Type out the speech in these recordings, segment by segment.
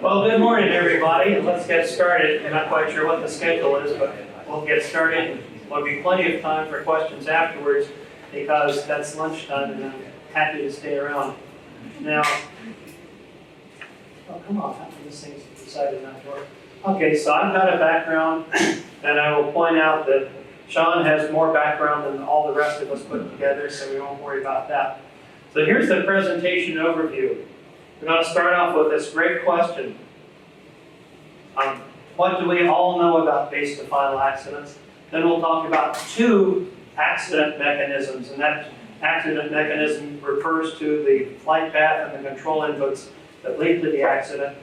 Well, good morning, everybody, and let's get started. I'm not quite sure what the schedule is, but we'll get started. There'll be plenty of time for questions afterwards because that's lunchtime and I'm happy to stay around. Now, oh, come on, how come this thing's decided not to work? Okay, so I've got a background, and I will point out that Sean has more background than all the rest of us put together, so we won't worry about that. So here's the presentation overview. We're going to start off with this great question. What do we all know about base to final accidents? Then we'll talk about two accident mechanisms, and that accident mechanism refers to the flight path and the control inputs that lead to the accident.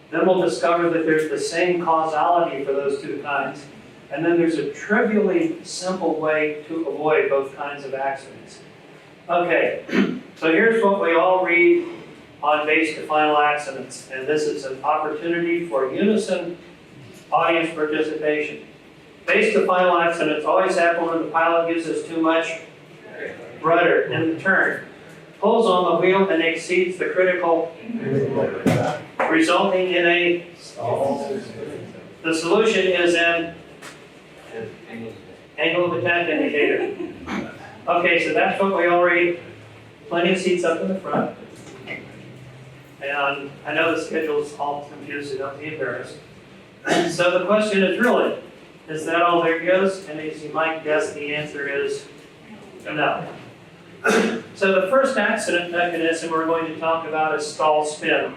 Then we'll discover that there's the same causality for those two kinds, and then there's a trivially simple way to avoid both kinds of accidents. Okay, so here's what we all read on base to final accidents, and this is an opportunity for unison audience participation. Base to final accidents always happen when the pilot uses too much rudder in the turn, pulls on the wheel and exceeds the critical, resulting in a stall. The solution is an angle of attack indicator. Okay, so that's what we all read. Plenty of seats up in the front. And I know the schedule's all confused, so don't be embarrassed. So the question is really, is that all there is? And as you might guess, the answer is no. So the first accident mechanism we're going to talk about is stall spin.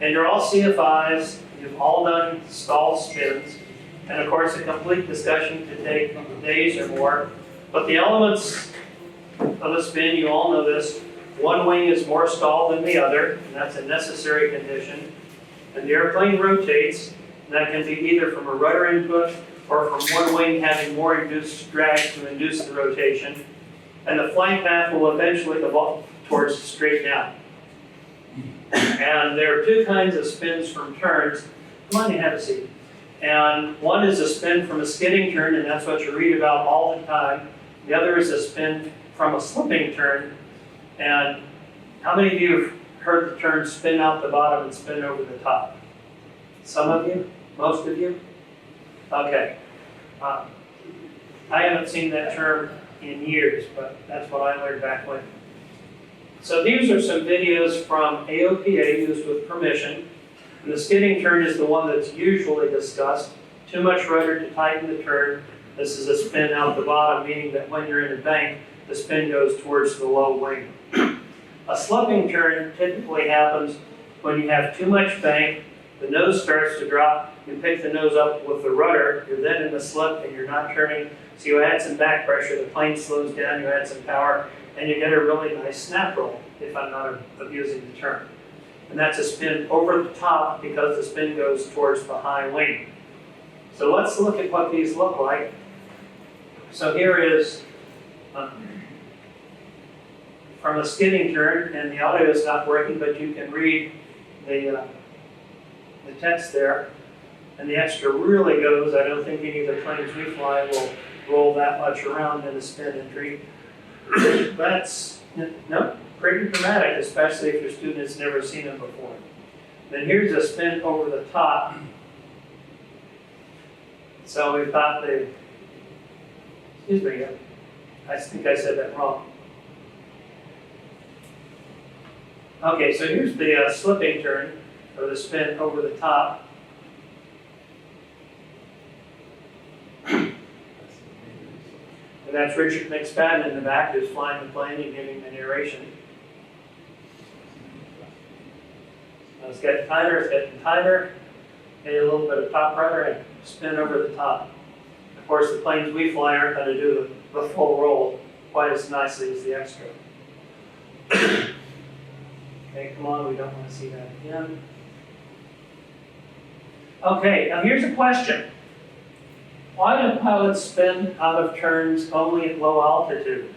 And you're all CFIs, you've all done stall spins. And of course, a complete discussion could take days or more. But the elements of a spin, you all know this. One wing is more stalled than the other, and that's a necessary condition. And the airplane rotates, and that can be either from a rudder input or from one wing having more induced drag to induce the rotation. And the flight path will eventually evolve towards straight down. And there are two kinds of spins from turns. Come on, you have a seat. And one is a spin from a skidding turn, and that's what you read about all the time. The other is a spin from a slipping turn. And how many of you have heard the term spin out the bottom and spin over the top? Some of you? Most of you? Okay. I haven't seen that term in years, but that's what I learned back when. So these are some videos from AOPA used with permission. And the skidding turn is the one that's usually discussed. Too much rudder to tighten the turn. This is a spin out the bottom, meaning that when you're in a bank, the spin goes towards the low wing. A slipping turn typically happens when you have too much bank, the nose starts to drop, you pick the nose up with the rudder, you're then in the slip and you're not turning, so you add some back pressure, the plane slows down, you add some power, and you get a really nice snap roll, if I'm not abusing the term. And that's a spin over the top because the spin goes towards the high wing. So let's look at what these look like. So here is from a skidding turn, and the audio is not working, but you can read the text there. And the extra really goes, I don't think any of the planes we fly will roll that much around in a spin entry. That's, no, pretty dramatic, especially if your student has never seen it before. Then here's a spin over the top. So we've got the, excuse me, I think I said that wrong. Okay, so here's the slipping turn, or the spin over the top. And that's Richard McSpadden in the back who's flying the plane and giving the narration. Now it's getting tighter, it's getting tighter. Get a little bit of top rudder and spin over the top. Of course, the planes we fly aren't going to do the full roll quite as nicely as the extra. Okay, come on, we don't want to see that again. Okay, now here's a question. Why do pilots spin out of turns only at low altitude?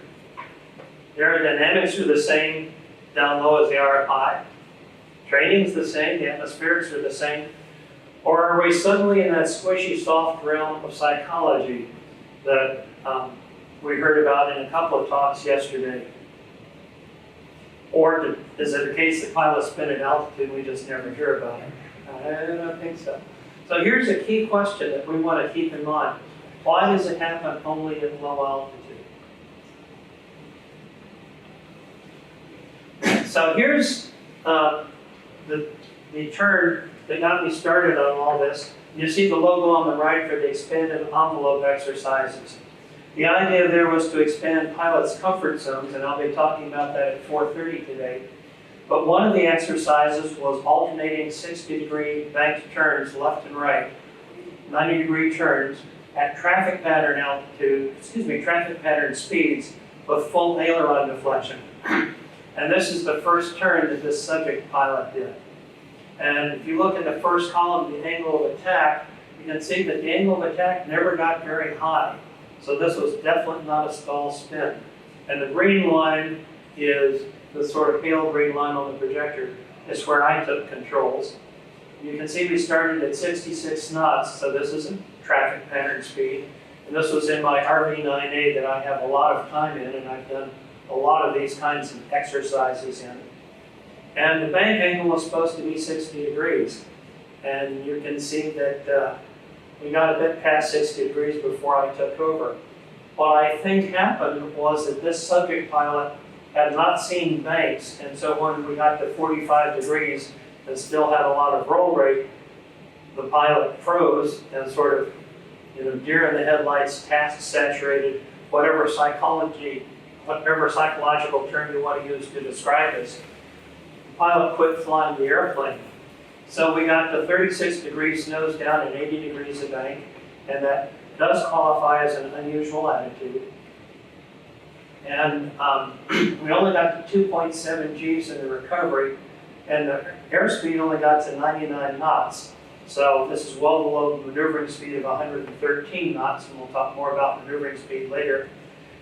The aerodynamics are the same down low as they are up high. Training's the same, the atmospherics are the same. Or are we suddenly in that squishy, soft realm of psychology that we heard about in a couple of talks yesterday? Or is it the case that pilots spin at altitude and we just never hear about it? I don't think so. So here's a key question that we want to keep in mind. Why does it happen only at low altitude? So here's the turn that got me started on all this. You see the logo on the right for the expanded envelope exercises. The idea there was to expand pilots' comfort zones, and I'll be talking about that at 4:30 today. But one of the exercises was alternating 60-degree banked turns left and right, 90-degree turns at traffic pattern speeds with full aileron deflection. And this is the first turn that this subject pilot did. And if you look at the first column, the angle of attack, you can see that the angle of attack never got very high. So this was definitely not a stall spin. And the green line is the sort of pale green line on the projector. Is where I took controls. You can see we started at 66 knots, so this is a traffic pattern speed. And this was in my RV9A that I have a lot of time in, and I've done a lot of these kinds of exercises in. And the bank angle was supposed to be 60 degrees. And you can see that we got a bit past 60 degrees before I took over. What I think happened was that this subject pilot had not seen banks, and so when we got to 45 degrees and still had a lot of roll rate, the pilot froze and sort of, deer in the headlights, task saturated, whatever psychological term you want to use to describe this. The pilot quit flying the airplane. So we got to 36 degrees nose down and 80 degrees of bank, and that does qualify as an unusual attitude. And we only got to 2.7 Gs in the recovery, and the airspeed only got to 99 knots. So this is well below the maneuvering speed of 113 knots, and we'll talk more about maneuvering speed later.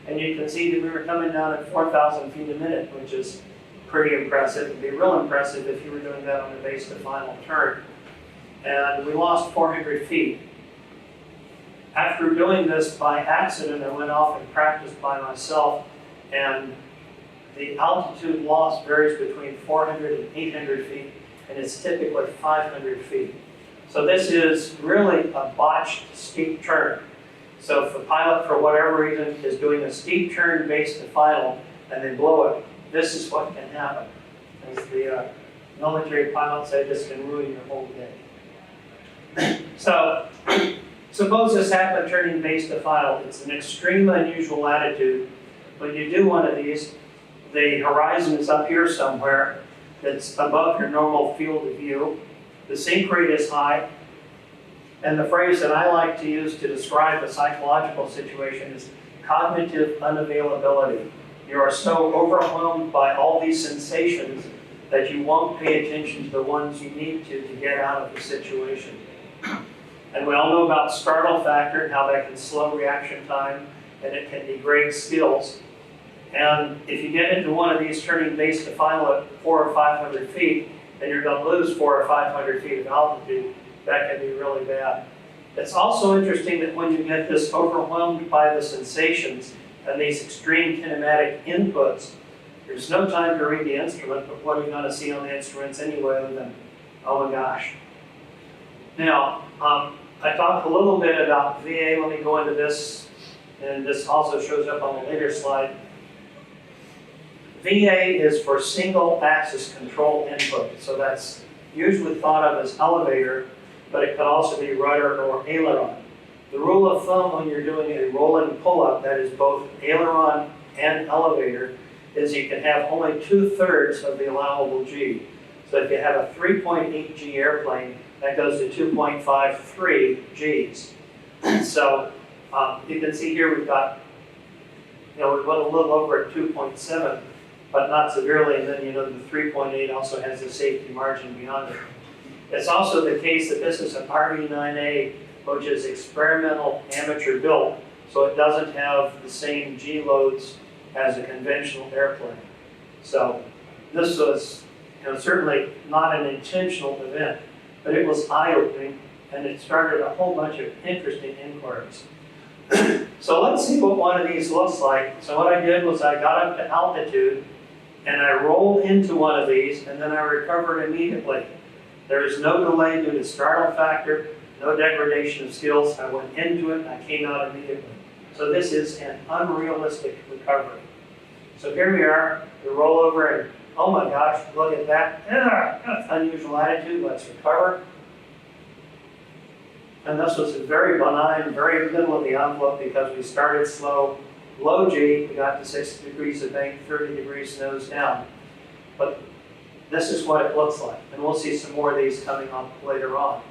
And you can see that we were coming down at 4,000 feet a minute, which is pretty impressive. It'd be real impressive if you were doing that on the base to final turn. And we lost 400 feet. After doing this by accident, I went off and practiced by myself, and the altitude loss varies between 400 and 800 feet, and it's typically 500 feet. So this is really a botched steep turn. So if the pilot, for whatever reason, is doing a steep turn base to final, and they blow it, this is what can happen. As the military pilot said, this can ruin your whole day. So, suppose this happened turning base to final. It's an extreme unusual attitude. When you do one of these, the horizon is up here somewhere. It's above your normal field of view. The sink rate is high. And the phrase that I like to use to describe a psychological situation is cognitive unavailability. You are so overwhelmed by all these sensations that you won't pay attention to the ones you need to get out of the situation. And we all know about startle factor and how that can slow reaction time, and it can degrade skills. And if you get into one of these turning base to final at 400 or 500 feet, then you're going to lose 400 or 500 feet of altitude. That can be really bad. It's also interesting that when you get this overwhelmed by the sensations and these extreme kinematic inputs, there's no time to read the instrument, but what are you going to see on the instruments anyway other than, oh my gosh. Now, I talked a little bit about VA. Let me go into this, and this also shows up on the later slide. VA is for single axis control input, so that's usually thought of as elevator, but it could also be rudder or aileron. The rule of thumb when you're doing a rolling pull-up that is both aileron and elevator is you can have only 2/3 of the allowable G. So if you have a 3.8 G airplane, that goes to 2.53 Gs. So you can see here we've got, we went a little over at 2.7, but not severely, and then the 3.8 also has a safety margin beyond it. It's also the case that this is an RV9A, which is experimental amateur built, so it doesn't have the same G loads as a conventional airplane. So this was certainly not an intentional event, but it was eye-opening, and it started a whole bunch of interesting inquiries. So let's see what one of these looks like. So what I did was I got up to altitude, and I rolled into one of these, and then I recovered immediately. There is no delay due to startle factor, no degradation of skills. I went into it and I came out immediately. So this is an unrealistic recovery. So here we are, we roll over and, oh my gosh, look at that. That's unusual attitude, let's recover. And this was very benign, very middle of the envelope because we started slow. Low G, we got to 60 degrees of bank, 30 degrees nose down. But this is what it looks like. And we'll see some more of these coming up later on.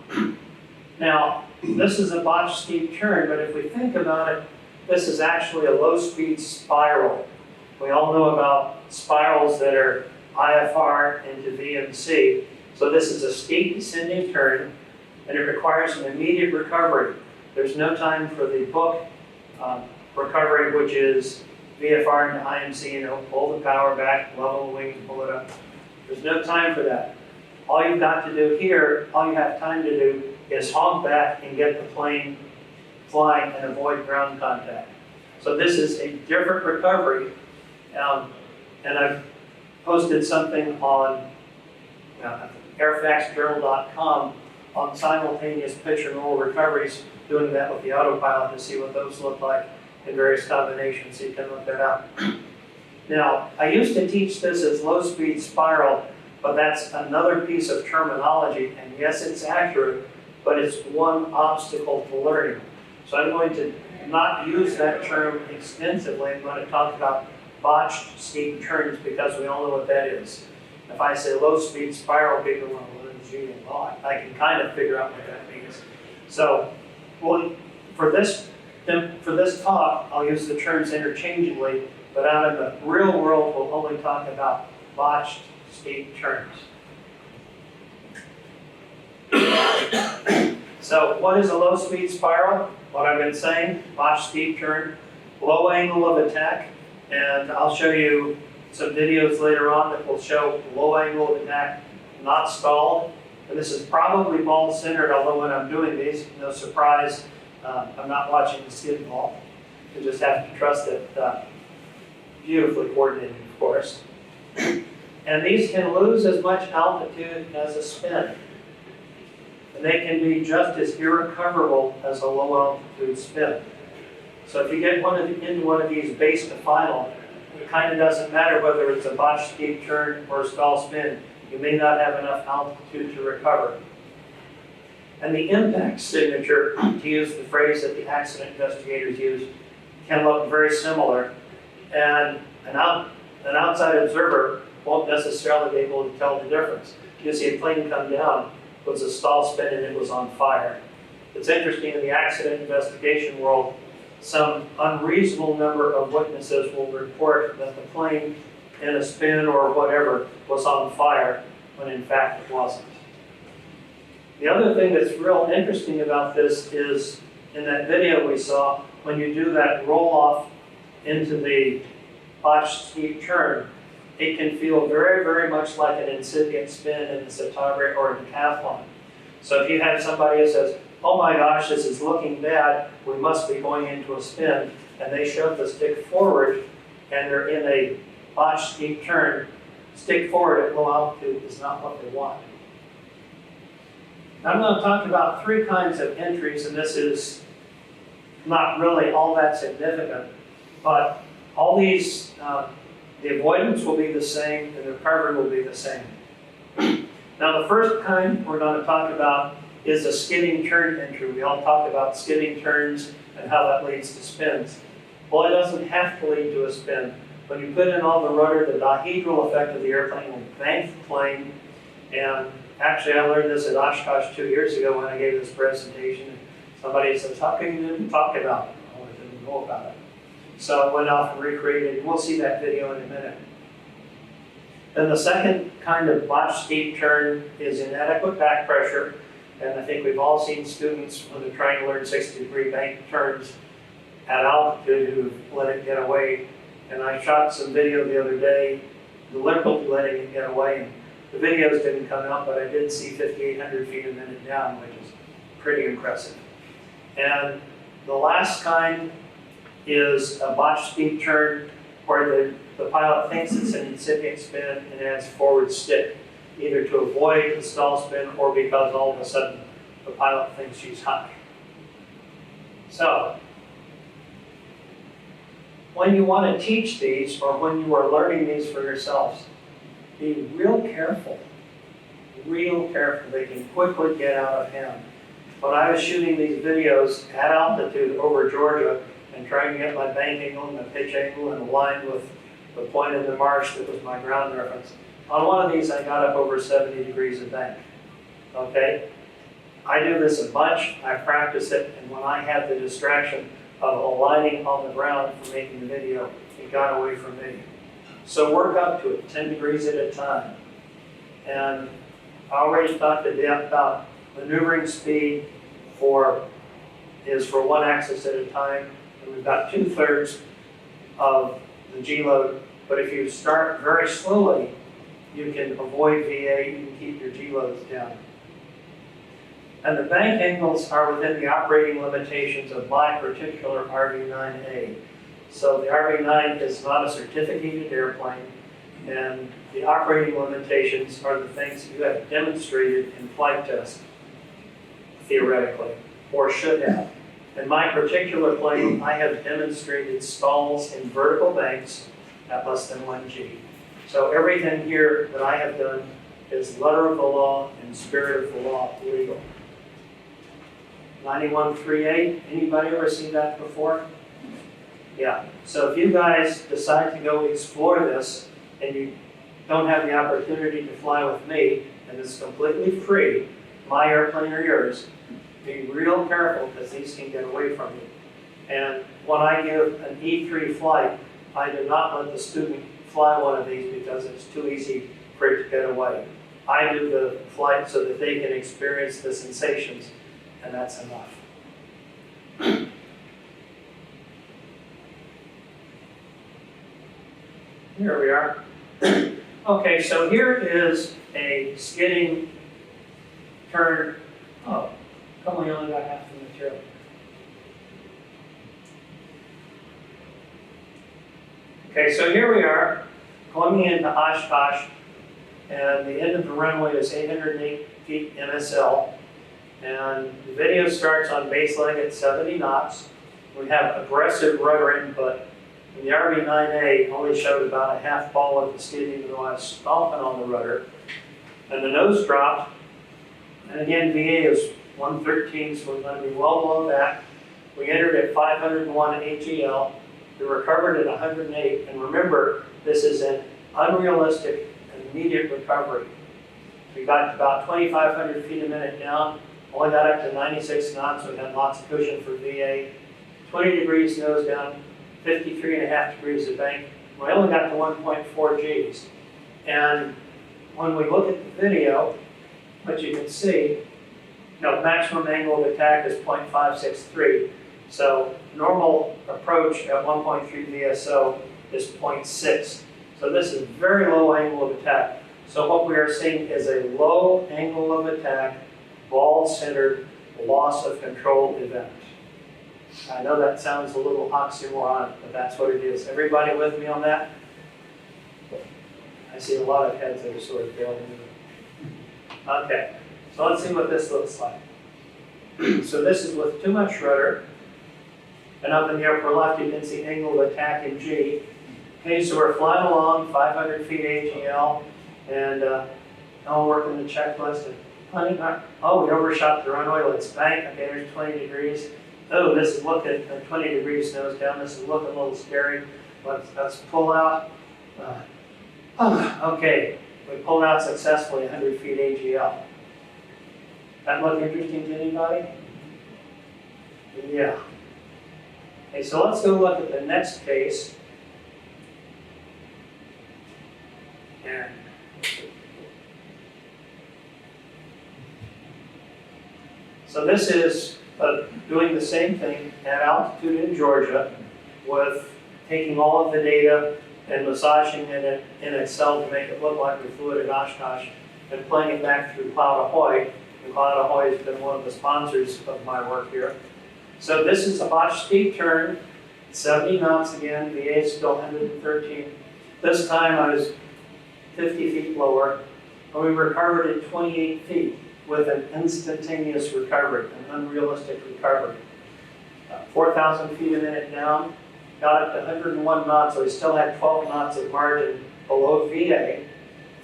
Now, this is a botched steep turn, but if we think about it, this is actually a low-speed spiral. We all know about spirals that are IFR into VMC. So this is a steep descending turn, and it requires an immediate recovery. There's no time for the book recovery, which is VFR into IMC, pull the power back, level the wing, pull it up. There's no time for that. All you've got to do here, all you have time to do is honk back and get the plane flying and avoid ground contact. So this is a different recovery. And I've posted something on airfaxjournal.com on simultaneous pitch and roll recoveries, doing that with the autopilot to see what those look like in various combinations, so you can look that up. Now, I used to teach this as low-speed spiral, but that's another piece of terminology, and yes, it's accurate, but it's one obstacle to learning. So I'm going to not use that term extensively. I'm going to talk about botched steep turns because we all know what that is. If I say low-speed spiral, people will well, I can kind of figure out what that means. So, well, for this talk, I'll use the terms interchangeably, but out in the real world, we'll only talk about botched steep turns. So what is a low-speed spiral? What I've been saying, botched steep turn, low angle of attack, and I'll show you some videos later on that will show low angle of attack, not stalled. And this is probably ball-centered, although when I'm doing these, no surprise, I'm not watching the skid ball. You just have to trust it. Beautifully coordinated, of course. And these can lose as much altitude as a spin. And they can be just as irrecoverable as a low-altitude spin. So if you get into one of these base to final, it kind of doesn't matter whether it's a botched steep turn or a stall spin. You may not have enough altitude to recover. And the impact signature, to use the phrase that the accident investigators use, can look very similar. And an outside observer won't necessarily be able to tell the difference. You see a plane come down, it was a stall spin and it was on fire. It's interesting, in the accident investigation world, some unreasonable number of witnesses will report that the plane in a spin or whatever was on fire, when in fact it wasn't. The other thing that's real interesting about this is, in that video we saw, when you do that roll off into the botched steep turn, it can feel very, very much like an incipient spin in the Centauri or a decathlon. So if you have somebody who says, oh my gosh, this is looking bad, we must be going into a spin, and they shove the stick forward, and they're in a botched steep turn, stick forward at low altitude is not what they want. Now I'm going to talk about three kinds of entries, and this is not really all that significant, but all these, the avoidance will be the same, and the recovery will be the same. Now the first kind we're going to talk about is a skidding turn entry. We all talk about skidding turns and how that leads to spins. Well, it doesn't have to lead to a spin. When you put in all the rudder, the dihedral effect of the airplane will bank the plane. And actually, I learned this at Oshkosh 2 years ago when I gave this presentation. Somebody says, how come you didn't talk about it? Well, I didn't know about it. So I went off and recreated, and we'll see that video in a minute. Then the second kind of botched steep turn is inadequate back pressure. And I think we've all seen students when they're trying to learn 60-degree bank turns at altitude who've let it get away. And I shot some video the other day, deliberately letting it get away. And the videos didn't come out, but I did see 5,800 feet a minute down, which is pretty impressive. And the last kind is a botched steep turn where the pilot thinks it's an incipient spin and adds forward stick. either to avoid the stall spin or because all of a sudden the pilot thinks she's high. So, when you want to teach these or when you are learning these for yourselves, be real careful. Real careful. They can quickly get out of hand. When I was shooting these videos at altitude over Georgia and trying to get my bank angle and the pitch angle and aligned with the point in the marsh that was my ground reference, on one of these I got up over 70 degrees of bank. Okay? I do this a bunch, I practice it, and when I had the distraction of aligning on the ground for making the video, it got away from me. So work up to it, 10 degrees at a time. And I already talked to Deb about maneuvering speed is for one axis at a time, and we've got 2/3 of the G load, but if you start very slowly, you can avoid VA, you can keep your G loads down. And the bank angles are within the operating limitations of my particular RV9A. So the RV9 is not a certificated airplane, and the operating limitations are the things you have demonstrated in flight test, theoretically, or should have. In my particular plane, I have demonstrated stalls in vertical banks at less than 1 G. So everything here that I have done is letter of the law and spirit of the law legal. 9138, anybody ever seen that before? Yeah, so if you guys decide to go explore this and you don't have the opportunity to fly with me, and it's completely free, my airplane or yours, be real careful because these can get away from you. And when I give an E3 flight, I do not let the student fly one of these because it's too easy for it to get away. I do the flight so that they can experience the sensations, and that's enough. Here we are. Okay, so here is a skidding turn. Oh, come on, we only got half the material. Okay, so here we are, going into Oshkosh, and the end of the runway is 808 feet MSL, and the video starts on base leg at 70 knots. We have aggressive rudder input, and the RV9A only showed about a half ball at the skid, even though I was stomping on the rudder. And the nose dropped, and again, VA is 113, so we're going to be well below that. We entered at 501 AGL. We recovered at 108, and remember, this is an unrealistic immediate recovery. We got about 2,500 feet a minute down, only got up to 96 knots, so we had lots of cushion for VA. 20 degrees nose down, 53.5 degrees of bank. We only got to 1.4 Gs. And when we look at the video, what you can see, maximum angle of attack is 0.563. So normal approach at 1.3 VSO is 0.6. So this is very low angle of attack. So what we are seeing is a low angle of attack, ball-centered, loss of control event. I know that sounds a little oxymoronic, but that's what it is. Everybody with me on that? I see a lot of heads that are sort of building. Okay, so let's see what this looks like. So this is with too much rudder. And up in the upper left, you can see angle of attack in G. Okay, so we're flying along, 500 feet AGL, and now we're working the checklist. Oh, we overshot the runway, let's bank. Okay, there's 20 degrees. Oh, this is looking at 20 degrees nose down. This is looking a little scary. Let's pull out. Okay, we pulled out successfully 100 feet AGL. That look interesting to anybody? Yeah. Okay, so let's go look at the next case. And so this is doing the same thing at altitude in Georgia with taking all of the data and massaging it in Excel to make it look like we flew it at Oshkosh and playing it back through Cloud Ahoy. And Cloud Ahoy has been one of the sponsors of my work here. So this is a botched steep turn, 70 knots again, VA is still 113. This time I was 50 feet lower, And we recovered at 28 feet with an instantaneous recovery, an unrealistic recovery. 4,000 feet a minute down, got up to 101 knots, so we still had 12 knots of margin below VA,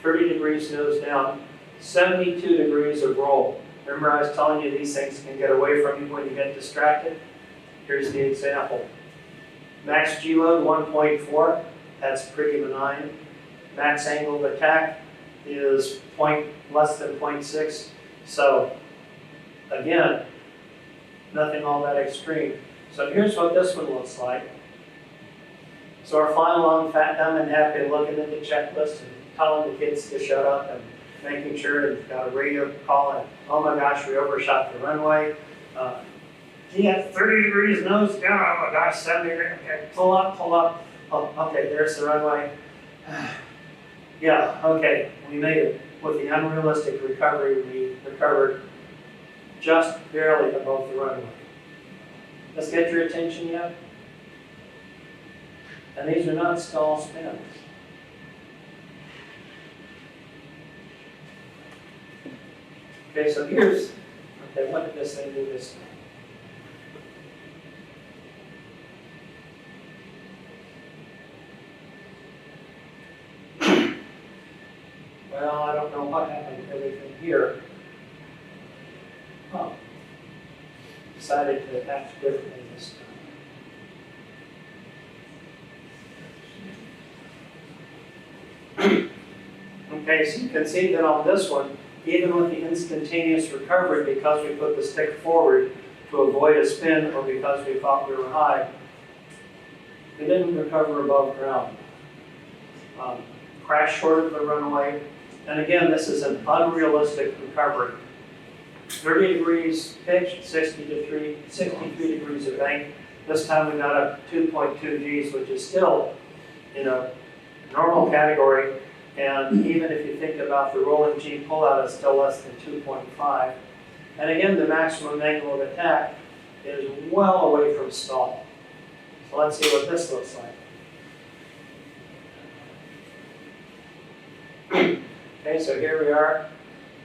30 degrees nose down, 72 degrees of roll. Remember I was telling you these things can get away from you when you get distracted? Here's the example. Max G load 1.4, that's pretty benign. Max angle of attack is less than 0.6. So again, nothing all that extreme. So here's what this one looks like. So we're flying along, fat, dumb, and happy, looking at the checklist and telling the kids to shut up and making sure they've got a radio call and, oh my gosh, we overshot the runway. Yeah, 30 degrees nose down, oh my gosh, 70 degrees, okay, pull up. Oh, okay, there's the runway. Yeah, okay, we made it. With the unrealistic recovery, we recovered just barely above the runway. Let's get your attention yet? And these are not stall spins. Okay, so here's, okay, what did this thing do this time? Well, I don't know what happened to everything here. Oh, decided to act differently this time. Okay, so you can see that on this one, even with the instantaneous recovery, because we put the stick forward to avoid a spin or because we thought we were high, we didn't recover above ground. Crashed short of the runway, and again, this is an unrealistic recovery. 30 degrees pitch, 63 degrees of bank. This time we got up 2.2 Gs, which is still, normal category. And even if you think about the rolling G pullout, it's still less than 2.5. And again, the maximum angle of attack is well away from stall. So let's see what this looks like. Okay, so here we are,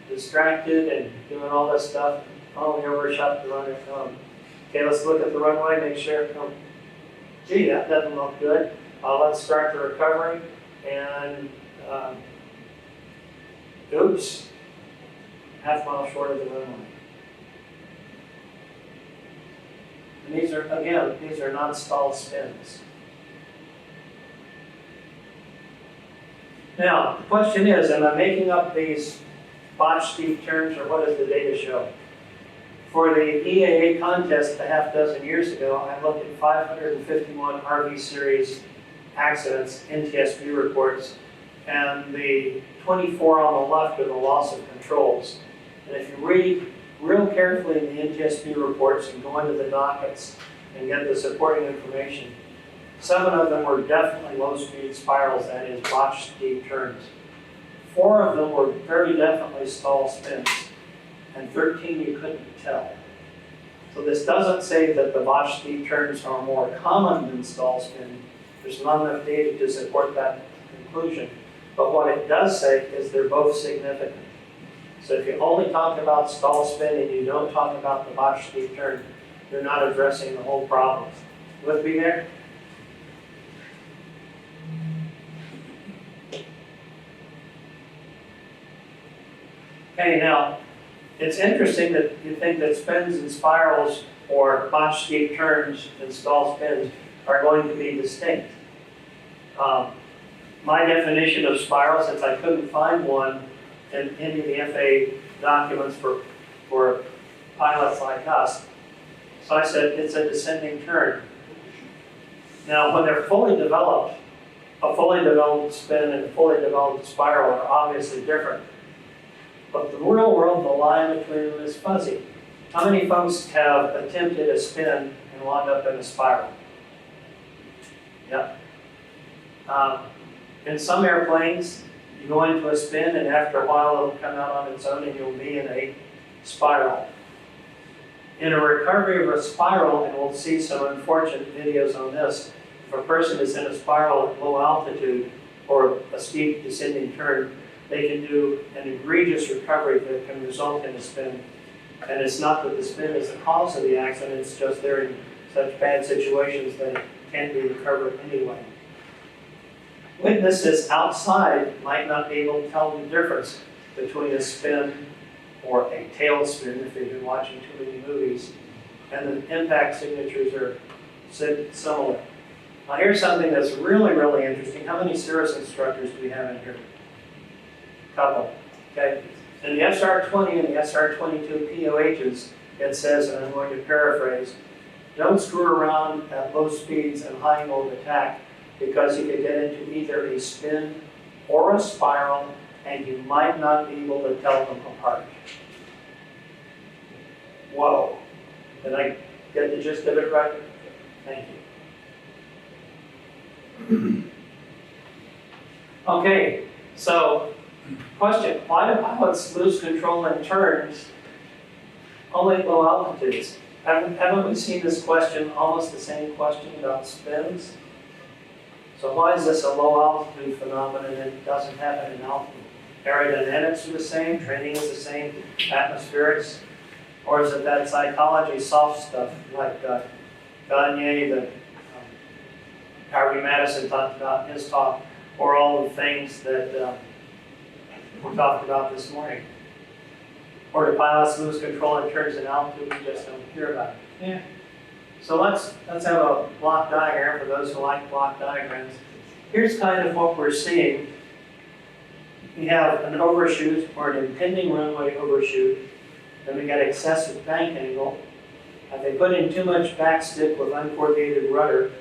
distracted and doing all this stuff. Oh, we overshot the runway. Okay, let's look at the runway, make sure. Gee, that doesn't look good. Let's start the recovery. And oops, half mile short of the runway. And these are not stall spins. Now, the question is, am I making up these botched steep turns, or what does the data show? For the EAA contest a half dozen years ago, I looked at 551 RV series accidents, NTSB reports, and the 24 on the left are the loss of controls. And if you read real carefully in the NTSB reports and go into the dockets and get the supporting information, 7 of them were definitely low-speed spirals, that is, botched steep turns. 4 of them were very definitely stall spins, and 13 you couldn't tell. So this doesn't say that the botched steep turns are more common than stall spin. There's not enough data to support that conclusion. But what it does say is they're both significant. So if you only talk about stall spin and you don't talk about the botched steep turn, you're not addressing the whole problem. With me there? Okay, now, it's interesting that you think that spins and spirals or botched steep turns and stall spins are going to be distinct. My definition of spiral, since I couldn't find one in any of the FAA documents for pilots like us, so I said it's a descending turn. Now, when they're fully developed, a fully developed spin and a fully developed spiral are obviously different. But the real world, the line between them is fuzzy. How many folks have attempted a spin and wound up in a spiral? Yep. In some airplanes, you go into a spin and after a while it'll come out on its own and you'll be in a spiral. In a recovery of a spiral, and we'll see some unfortunate videos on this, if a person is in a spiral at low altitude or a steep descending turn, they can do an egregious recovery that can result in a spin. And it's not that the spin is the cause of the accident, it's just they're in such bad situations that it can't be recovered anyway. Witnesses outside might not be able to tell the difference between a spin or a tail spin if they've been watching too many movies, and the impact signatures are similar. Now here's something that's really, really interesting. How many cirrus instructors do we have in here? A couple. Okay. In the SR-20 and the SR-22 POHs, it says, and I'm going to paraphrase, don't screw around at low speeds and high mode attack because you could get into either a spin or a spiral and you might not be able to tell them apart. Whoa. Did I get the gist of it right? Thank you. Okay, so question, why do pilots lose control in turns only at low altitudes? Haven't we seen this question, almost the same question about spins? So why is this a low altitude phenomenon and it doesn't happen in altitude? Aerodynamics are the same, training is the same, atmospherics, or is it that psychology soft stuff like Gagne, that Harvey Madison talked about in his talk, or all the things that we talked about this morning? Or do pilots lose control in turns and altitude? We just don't hear about it. Yeah. So let's have a block diagram for those who like block diagrams. Here's kind of what we're seeing. We have an overshoot or an impending runway overshoot. Then we got excessive bank angle. If they put in too much backstick with uncoordinated rudder,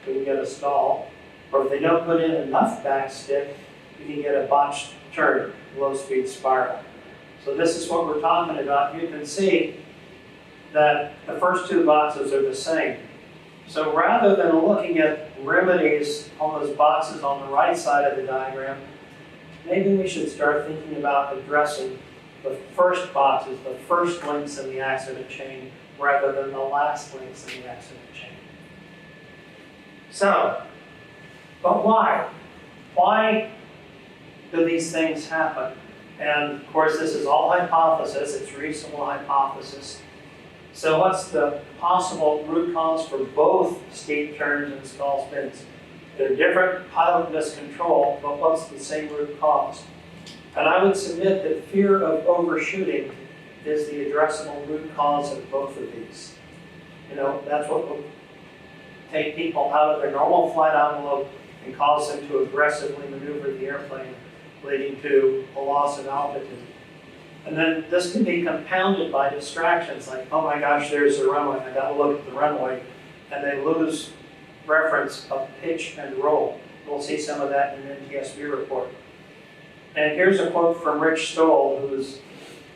we can get a stall. Or if they don't put in enough backstick, you can get a botched turn, low-speed spiral. So this is what we're talking about. You can see that the first two boxes are the same. So rather than looking at remedies on those boxes on the right side of the diagram, maybe we should start thinking about addressing the first boxes, the first links in the accident chain, rather than the last links in the accident chain. So, but why? Why do these things happen? And of course, this is all hypothesis, it's reasonable hypothesis. So what's the possible root cause for both steep turns and stall spins? They're different pilot miscontrol, but what's the same root cause? And I would submit that fear of overshooting is the addressable root cause of both of these. You know, that's what will take people out of their normal flight envelope and cause them to aggressively maneuver the airplane, leading to a loss of altitude. And then this can be compounded by distractions like, oh my gosh, there's the runway, I gotta look at the runway, and they lose reference of pitch and roll. We'll see some of that in an NTSB report. And here's a quote from Rich Stoll, who's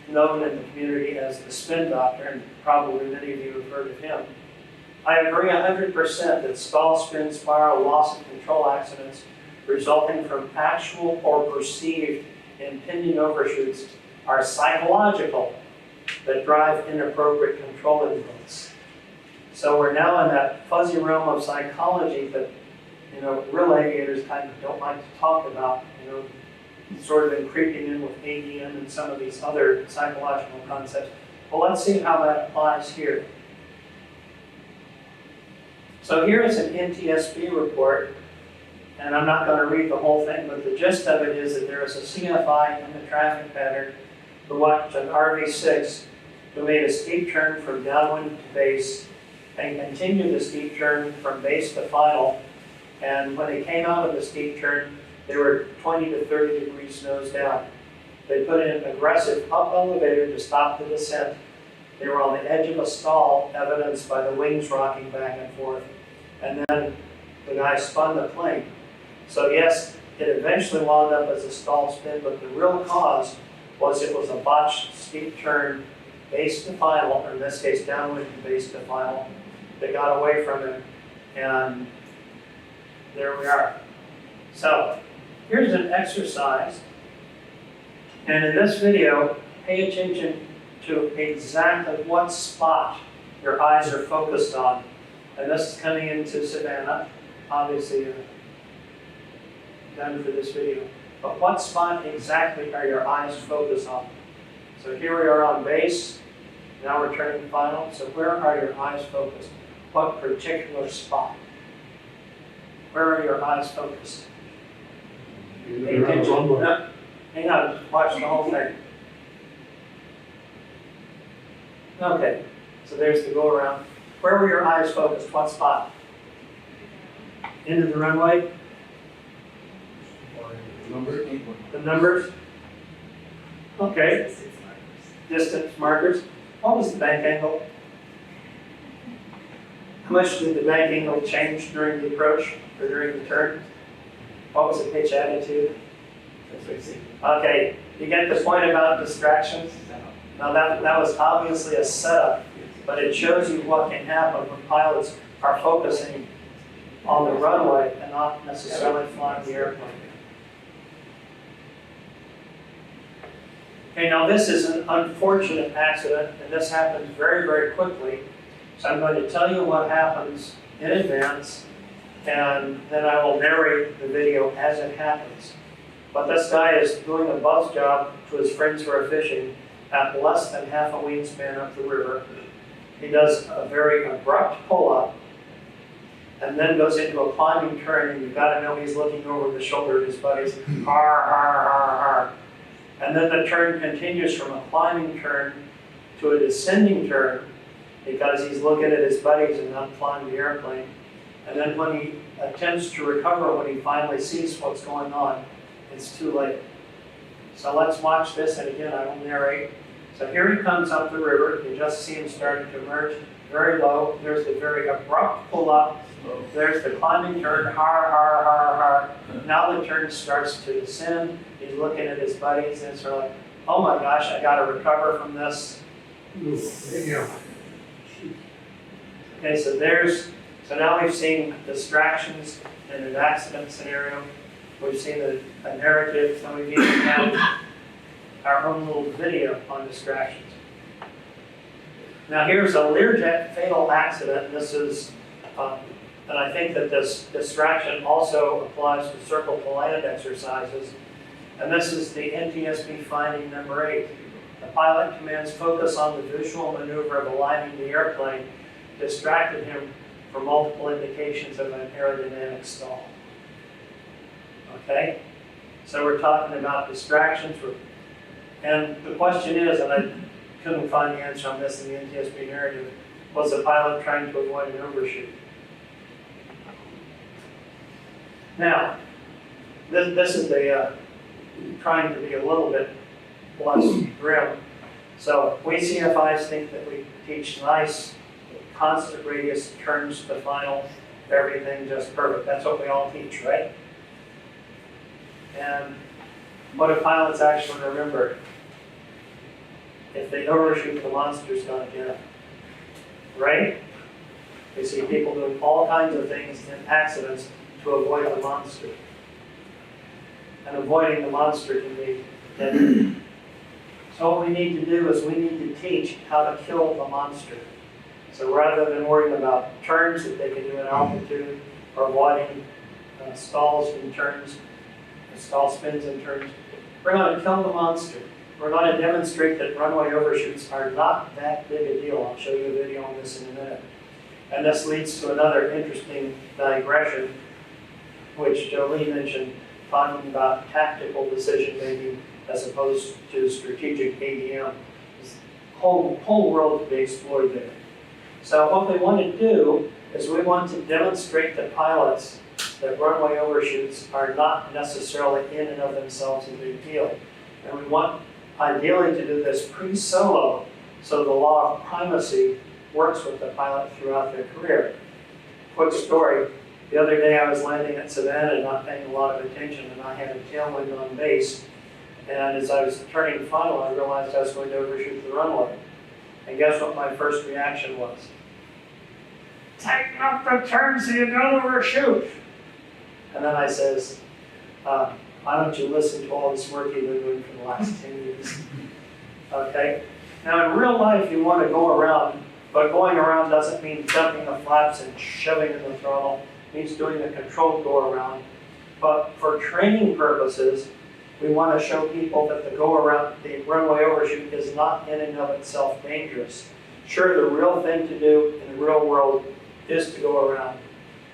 known in the community as the spin doctor, and probably many of you have heard of him. I agree 100% that stall, spin, spiral, loss of control accidents resulting from actual or perceived impending overshoots are psychological that drive inappropriate control influence. So we're now in that fuzzy realm of psychology that, you know, real aviators kind of don't like to talk about, you know, sort of been creeping in with ADM and some of these other psychological concepts. Well, let's see how that applies here. So here is an NTSB report, and I'm not going to read the whole thing, but the gist of it is that there is a CFI in the traffic pattern who watched an RV6 who made a steep turn from downwind to base and continued the steep turn from base to final. And when they came out of the steep turn, they were 20 to 30 degrees nose down. They put in an aggressive up elevator to stop the descent. They were on the edge of a stall, evidenced by the wings rocking back and forth. And then the guy spun the plane. So yes, it eventually wound up as a stall spin, but the real cause was it was a botched steep turn base to final, or in this case downwind to base to final. They got away from it, and there we are. So here's an exercise, and in this video, pay attention to exactly what spot your eyes are focused on. And this is coming into Savannah, obviously done for this video. but what spot exactly are your eyes focused on? So here we are on base, now we're turning final, so where are your eyes focused? What particular spot? Where are your eyes focused? Pay attention. No, hang on, just watch the whole thing. Okay, so there's the go around. Where were your eyes focused? What spot? Into the runway? The numbers? Okay. Distance markers. What was the bank angle? How much did the bank angle change during the approach or during the turn? What was the pitch attitude? Okay, you get the point about distractions? Now that was obviously a setup, but it shows you what can happen when pilots are focusing on the runway and not necessarily flying the airplane. Okay, now this is an unfortunate accident, and this happens very, very quickly. So I'm going to tell you what happens in advance, and then I will narrate the video as it happens. But this guy is doing a buzz job to his friends who are fishing at less than half a wingspan up the river. He does a very abrupt pull-up, and then goes into a climbing turn, and you've got to know he's looking over the shoulder of his buddies. Har, har, har, har. And then the turn continues from a climbing turn to a descending turn because he's looking at his buddies and not flying the airplane. And then when he attempts to recover, when he finally sees what's going on, it's too late. So let's watch this, and again, I will narrate. So here he comes up the river. You just see him starting to emerge very low. There's the very abrupt pull-up. There's the climbing turn, har, har, har, har. Now the turn starts to descend. He's looking at his buddies, and it's sort of like, oh my gosh, I got to recover from this. Okay, so now we've seen distractions in an accident scenario. We've seen a narrative, and we've even had our own little video on distractions. Now here's a Learjet fatal accident. This is, and I think that this distraction also applies to circle to land exercises. And this is the NTSB finding number 8. The pilot commands focus on the visual maneuver of aligning the airplane distracted him from multiple indications of an aerodynamic stall. Okay? So we're talking about distractions. And the question is, and I couldn't find the answer on this in the NTSB narrative, was the pilot trying to avoid an overshoot? Now, this is trying to be a little bit less grim. So we CFIs think that we teach nice, constant radius turns to final, everything just perfect. That's what we all teach, right? And what do pilots actually remember? If they overshoot, the monster's going to get them, right? We see people doing all kinds of things in accidents to avoid the monster. And avoiding the monster can be deadly. So what we need to do is we need to teach how to kill the monster. So rather than worrying about turns that they can do at altitude or avoiding stalls and turns, stall spins and turns, we're going to kill the monster. We're going to demonstrate that runway overshoots are not that big a deal. I'll show you a video on this in a minute. And this leads to another interesting digression, which Jolie mentioned, talking about tactical decision making as opposed to strategic ADM. This whole world to be explored there. So what we want to do is we want to demonstrate to pilots that runway overshoots are not necessarily in and of themselves a big deal. And we want ideally to do this pre-solo so the law of primacy works with the pilot throughout their career. Quick story. The other day I was landing at Savannah, not paying a lot of attention, and I had a tailwind on base. And as I was turning final, I realized I was going to overshoot the runway. And guess what my first reaction was? Tighten up the turn so you don't overshoot. And then I says, why don't you listen to all this work you've been doing for the last 10 years? Okay? Now in real life you want to go around, but going around doesn't mean jumping the flaps and shoving in the throttle. It means doing a controlled go around. But for training purposes, we want to show people that the runway overshoot is not in and of itself dangerous. Sure, the real thing to do in the real world is to go around.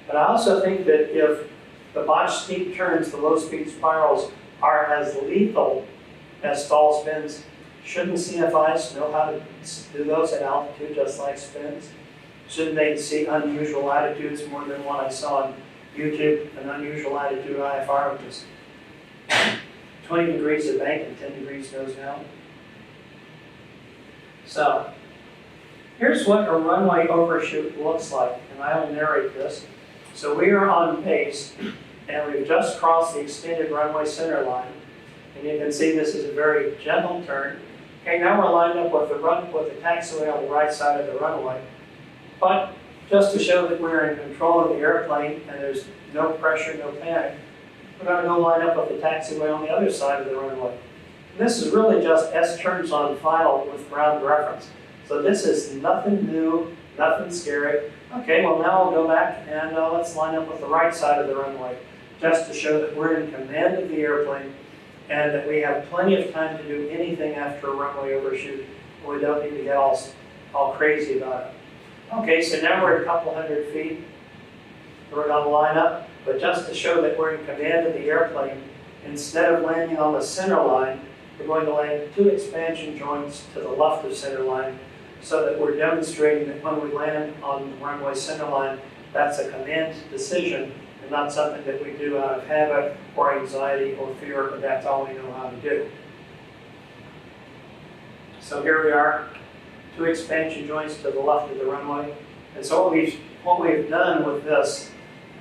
But I also think that if the botched steep turns, the low speed spirals, are as lethal as stall spins, shouldn't CFIs know how to do those at altitude just like spins? Shouldn't they see unusual attitudes more than one I saw on YouTube, an unusual attitude IFR, which is 20 degrees of bank and 10 degrees nose down? So, here's what a runway overshoot looks like, and I will narrate this. So we are on pace, and we've just crossed the extended runway center line, and you can see this is a very gentle turn. Okay, now we're lined up with the taxiway on the right side of the runway. But just to show that we're in control of the airplane and there's no pressure, no panic, we're going to go line up with the taxiway on the other side of the runway. And this is really just S turns on final with ground reference. So this is nothing new, nothing scary. Okay, well now I'll go back and let's line up with the right side of the runway, just to show that we're in command of the airplane and that we have plenty of time to do anything after a runway overshoot. We don't need to get all crazy about it. Okay, so now we're at a couple hundred feet. We're going to line up, but just to show that we're in command of the airplane, instead of landing on the center line, we're going to land 2 expansion joints to the left of center line, so that we're demonstrating that when we land on the runway center line, that's a command decision and not something that we do out of habit or anxiety or fear, but that's all we know how to do. So here we are, 2 expansion joints to the left of the runway. And so what we've done with this,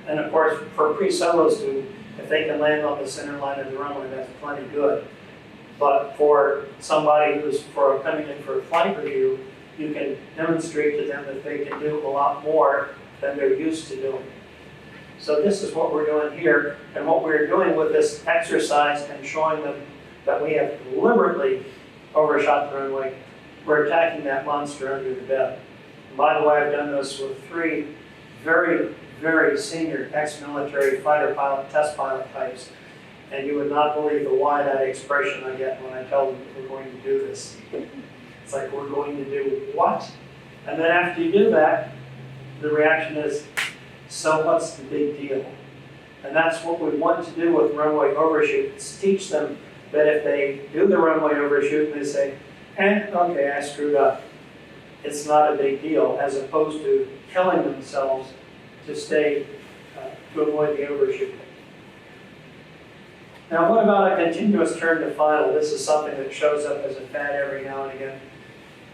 and of course for a pre-solo student, if they can land on the center line of the runway, that's plenty good. But for somebody who's coming in for a flight review, you can demonstrate to them that they can do a lot more than they're used to doing. So this is what we're doing here, and what we're doing with this exercise and showing them that we have deliberately overshot the runway. We're attacking that monster under the bed. And by the way, I've done this with 3 very, very senior ex-military fighter pilot, test pilot types, and you would not believe the wide-eyed expression I get when I tell them that we're going to do this. It's like, we're going to do what? And then after you do that, the reaction is, so what's the big deal? And that's what we want to do with runway overshoots, teach them that if they do the runway overshoot and they say, okay, I screwed up, it's not a big deal, as opposed to killing themselves to avoid the overshoot. Now, what about a continuous turn to final? This is something that shows up as a fad every now and again.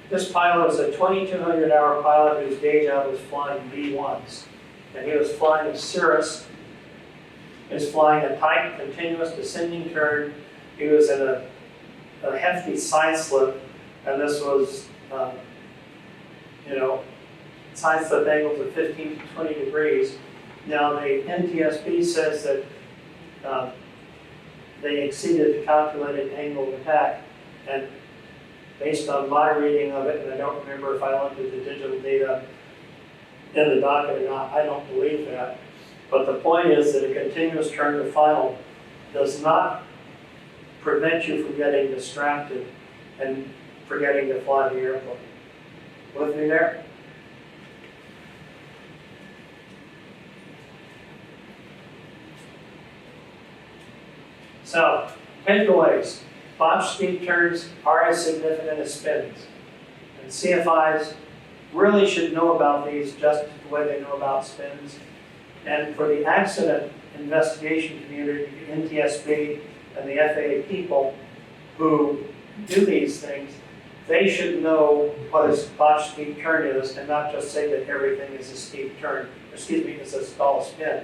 This pilot was a 2,200-hour pilot whose day job was flying B-1s. And he was flying a Cirrus. He was flying a tight, continuous descending turn. He was in a hefty side slip, and this was, side slip angles of 15 to 20 degrees. Now, the NTSB says that they exceeded the calculated angle of attack, and based on my reading of it, and I don't remember if I looked at the digital data in the docket or not, I don't believe that. But the point is that a continuous turn to final does not prevent you from getting distracted and forgetting to fly the airplane. With me there? So, takeaways. Botched steep turns are as significant as spins. And CFIs really should know about these just the way they know about spins. And for the accident investigation community, the NTSB and the FAA people who do these things, they should know what a botched steep turn is and not just say that everything is a steep turn, is a stall spin.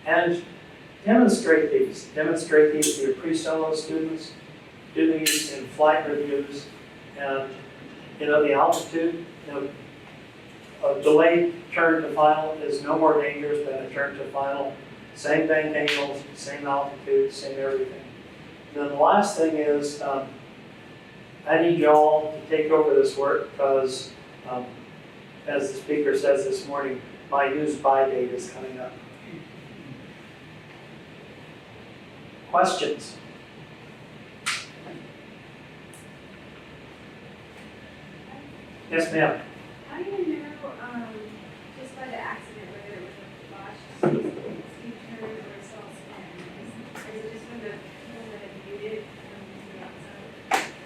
And demonstrate these. Demonstrate these to your pre-solo students. Do these in flight reviews. And, the altitude, a delayed turn to final is no more dangerous than a turn to final. Same bank angles, same altitude, same everything. And then the last thing is, I need y'all to take over this work because, as the speaker says this morning, my use-by date is coming up. Questions? Yes, ma'am. How do you know, just by the accident, whether it was a botched speed turn or a stall spin? Or is it just when the people that have viewed it from the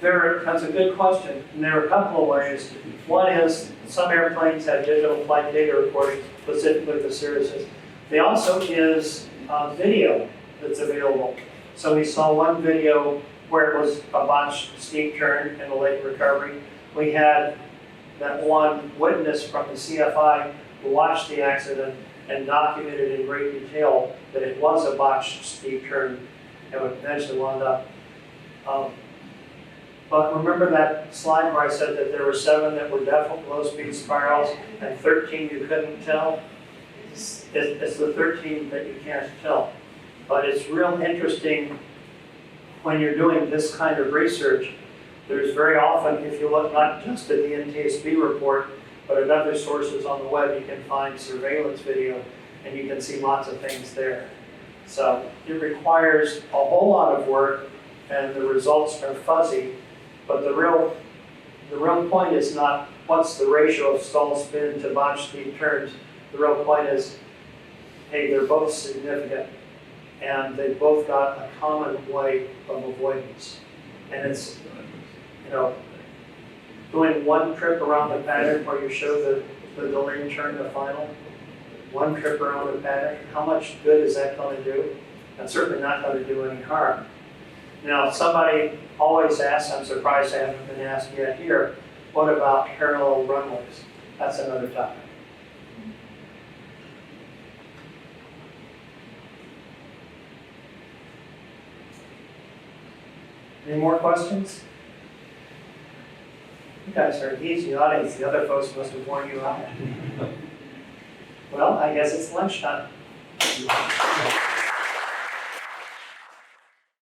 outside? That's a good question, and there are a couple of ways. One is, some airplanes have digital flight data recording, specifically the Cirruses. They also is video that's available. So we saw one video where it was a botched steep turn in the late recovery. We had that one witness from the CFI who watched the accident and documented in great detail that it was a botched steep turn and would eventually wound up. But remember that slide where I said that there were 7 that were definite low-speed spirals and 13 you couldn't tell? It's the 13 that you can't tell. But it's real interesting when you're doing this kind of research. There's very often, if you look not just at the NTSB report, but at other sources on the web, you can find surveillance video and you can see lots of things there. So it requires a whole lot of work and the results are fuzzy, but the real point is not what's the ratio of stall spin to botched speed turns. The real point is, hey, they're both significant and they've both got a common way of avoidance. And it's, doing one trip around the pattern where you show the delayed turn to final, one trip around the pattern, how much good is that going to do? That's certainly not going to do any harm. Now, somebody always asks, I'm surprised I haven't been asked yet here, what about parallel runways? That's another topic. Any more questions? You guys are an easy audience. The other folks must have worn you out. Well, I guess it's lunchtime.